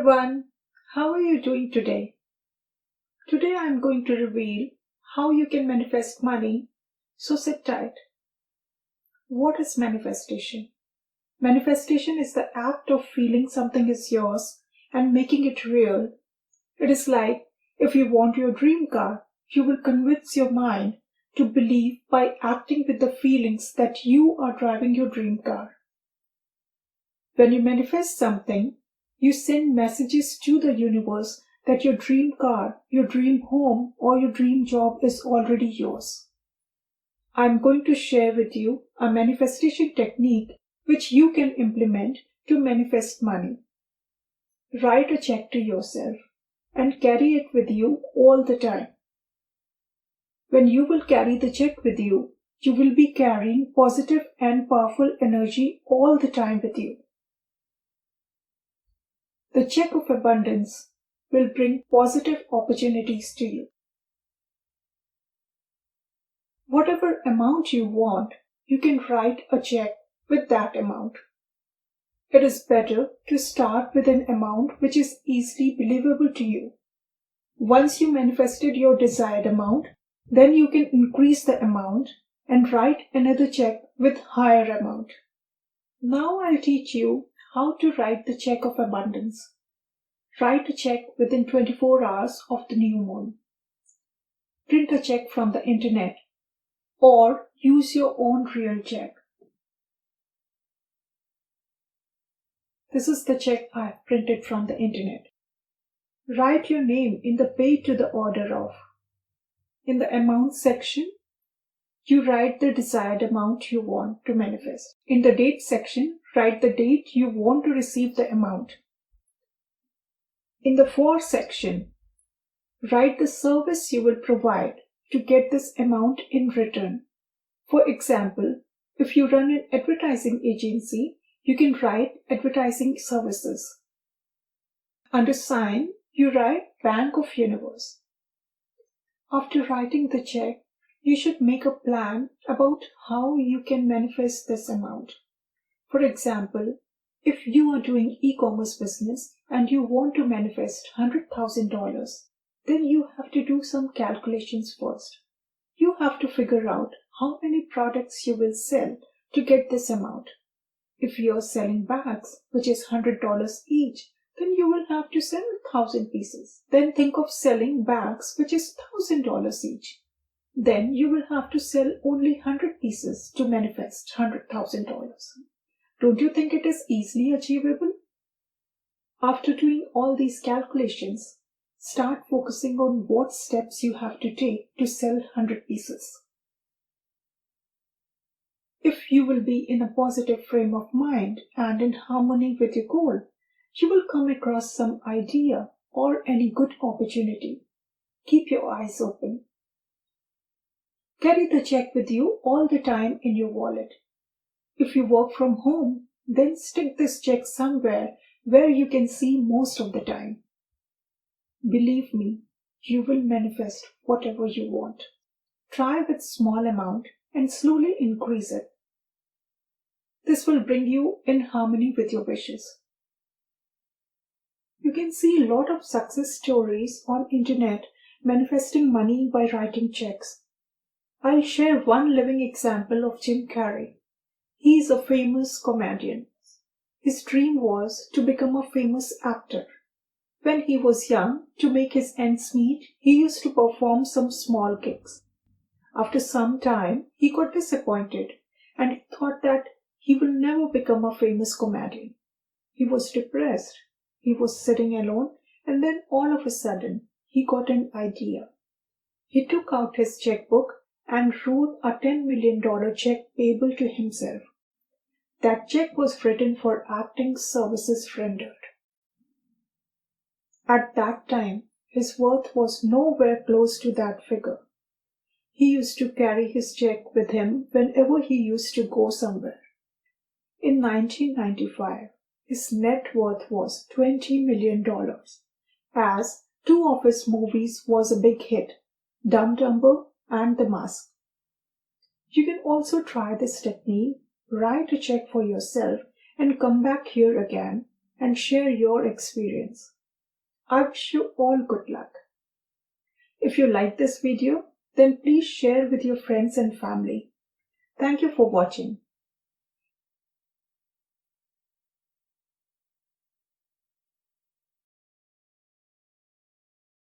everyone, how are you doing today? Today I am going to reveal how you can manifest money, so sit tight. What is manifestation? Manifestation is the act of feeling something is yours and making it real. It is like if you want your dream car, you will convince your mind to believe by acting with the feelings that you are driving your dream car. When you manifest something, you send messages to the universe that your dream car, your dream home, or your dream job is already yours. I'm going to share with you a manifestation technique which you can implement to manifest money. Write a check to yourself and carry it with you all the time. When you will carry the check with you, you will be carrying positive and powerful energy all the time with you. The check of abundance will bring positive opportunities to you. Whatever amount you want, you can write a check with that amount. It is better to start with an amount which is easily believable to you. Once you manifested your desired amount, then you can increase the amount and write another check with higher amount. Now I'll teach you how to write the check of abundance. Write a check within 24 hours of the new moon. Print a check from the internet or use your own real check. This is the check I have printed from the internet. Write your name in the paid to the order of. In the amount section, you write the desired amount you want to manifest. In the date section, write the date you want to receive the amount. In the for section, write the service you will provide to get this amount in return. For example, if you run an advertising agency, you can write advertising services. Under sign, you write Bank of Universe. After writing the check, you should make a plan about how you can manifest this amount. For example, if you are doing e-commerce business and you want to manifest $100,000, then you have to do some calculations first. You have to figure out how many products you will sell to get this amount. If you are selling bags, which is $100 each, then you will have to sell 1,000 pieces. Then think of selling bags, which is $1,000 each. Then you will have to sell only 100 pieces to manifest $100,000. Don't you think it is easily achievable? After doing all these calculations, start focusing on what steps you have to take to sell 100 pieces. If you will be in a positive frame of mind and in harmony with your goal, you will come across some idea or any good opportunity. Keep your eyes open. Carry the check with you all the time in your wallet. If you work from home, then stick this check somewhere where you can see most of the time. Believe me, you will manifest whatever you want. Try with small amount and slowly increase it. This will bring you in harmony with your wishes. You can see a lot of success stories on internet manifesting money by writing checks. I'll share one living example of Jim Carrey. He is a famous comedian. His dream was to become a famous actor. When he was young, to make his ends meet, he used to perform some small gigs. After some time, he got disappointed and he thought that he will never become a famous comedian. He was depressed. He was sitting alone and then all of a sudden, he got an idea. He took out his checkbook and wrote a $10 million check payable to himself. That check was written for acting services rendered. At that time, his worth was nowhere close to that figure. He used to carry his check with him whenever he used to go somewhere. In 1995, his net worth was $20 million, as two of his movies was a big hit, Dumb Dumber and The Mask. You can also try this technique, write a check for yourself and come back here again and share your experience. I wish you all good luck. If you like this video, then please share with your friends and family. Thank you for watching.